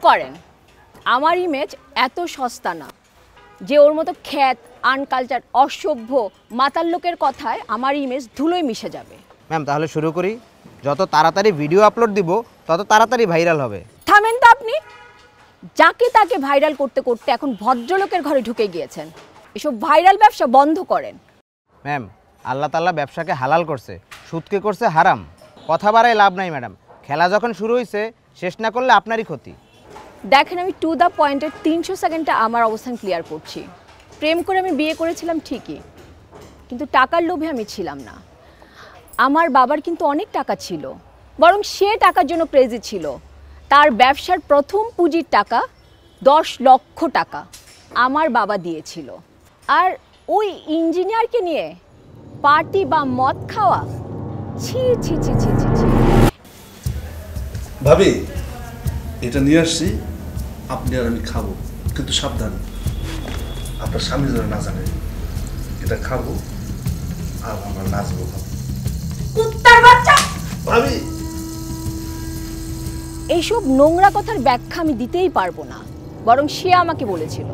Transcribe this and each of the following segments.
করেন, আমার ইমেজ এত সস্তা না যে ওর মতো খ্যাত আনকালচার অসভ্য মাতাল লোকের কথায় আমার ইমেজ ধুলোয় মিশে যাবে। ম্যাম তাহলে শুরু করি। যত তাড়াতাড়ি ভিডিও আপলোড দিব তত তাড়াতাড়ি ভাইরাল হবে। থামেন তো আপনি, যাকে তাকে ভাইরাল করতে করতে এখন ভদ্রলোকের ঘরে ঢুকে গিয়েছেন। এসব ভাইরাল ব্যবসা বন্ধ করেন। ম্যাম আল্লাহ তাআলা ব্যবসাকে হালাল করছে, সুদকে করছে হারাম। কথা বাড়ায় লাভ নাই ম্যাডাম, খেলা যখন শুরু হয়েছে শেষ না করলে আপনারই ক্ষতি। দেখেন, আমি টু দ্য পয়েন্টের 300 সেকেন্ডে আমার অবস্থান ক্লিয়ার করছি। প্রেম করে আমি বিয়ে করেছিলাম ঠিকই, কিন্তু টাকার লোভে আমি ছিলাম না। আমার বাবার কিন্তু অনেক টাকা ছিল, বরং সে টাকার জন্য ক্রেজি ছিল। তার ব্যবসার প্রথম পুঁজির টাকা 10 লক্ষ টাকা আমার বাবা দিয়েছিল। আর ওই ইঞ্জিনিয়ারকে নিয়ে পার্টি বা মদ খাওয়া, ছি ছি ছি ছি ছি ছি। ভাবি এটা নিয়ে আসছি, আপনি আর আমি খাবো, কিন্তু সাবধান আপনার স্বামী যেন না জানে। এটা খাবো আর আমরা নাচবো। কুত্তার বাচ্চা! ভাবি এইসব নোংরা কথার ব্যাখ্যা আমি দিতেই পারবো না, বরং সে আমাকে বলেছিল।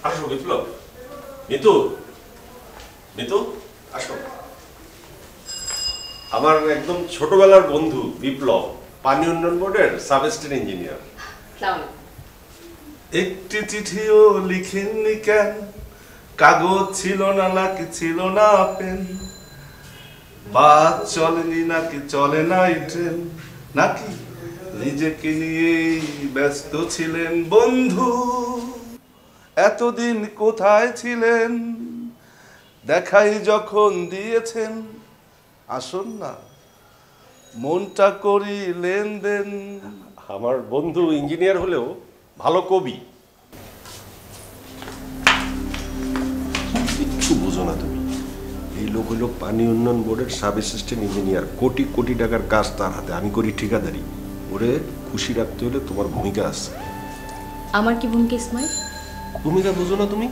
আসো বিপ্লব, মিতু, মিতু আসো। আমার একদম ছোটবেলার বন্ধু বিপ্লব, পানি উন্নয়ন বোর্ডের সাব অ্যাসিস্ট্যান্ট ইঞ্জিনিয়ার। একটি চিঠিও লিখেননি কেন, কাগজ ছিল না নাকি ছিল না পেন, বাস চলেনি নাকি চলে নাই ট্রেন, নাকি নিজেকে নিয়েই ব্যস্ত ছিলেন বন্ধু। এতদিন কোথায় ছিলেন, দেখাই যখন দিয়েছেন, আসুন না মনটা করি লেনদেন। আমার বন্ধু ইঞ্জিনিয়ার হলেও ভালো কবি। কিচ্ছু বুঝো না তুমি। এই লোক হলো পানি উন্নয়ন বোর্ডের sub assistant engineer, crore crore টাকার কাজ তার হাতে, আমি করি ঠিকাদারি। ওরে খুশি রাখতে হলে তোমার ভূমিকা আছে। আমার কি ভূমিকা ইসমাইল? ভূমিকা বুঝো না তুমি?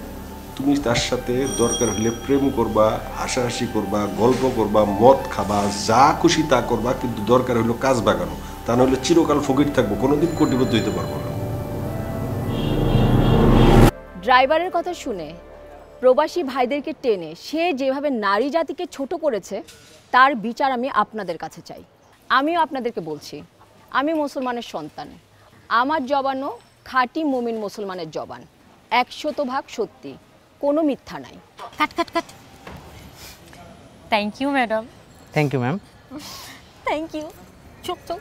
তুমি তার সাথে দরকার হলে প্রেম করবা, হাসাহাসি করবা, গল্প করবা, মদ খাবা, যা খুশি তা করবা, কিন্তু দরকার হলো কাজ বাগানো। তা নাহলে চিরকাল ফকির থাকবো, কোনোদিন কোটিপতি হইতে পারবো না। ড্রাইভারের কথা শুনে প্রবাসী ভাইদেরকে টেনে সে যেভাবে নারী জাতিকে ছোট করেছে, তার বিচার আমি আপনাদের কাছে চাই। আমিও আপনাদেরকে বলছি, আমি মুসলমানের সন্তান। আমার জবানও খাঁটি মুমিন মুসলমানের জবান, 100% সত্যি, কোনো মিথ্যা নাই। Cut cut cut. Thank you madam. Thank you ma'am. Thank you. চুপ চুপ।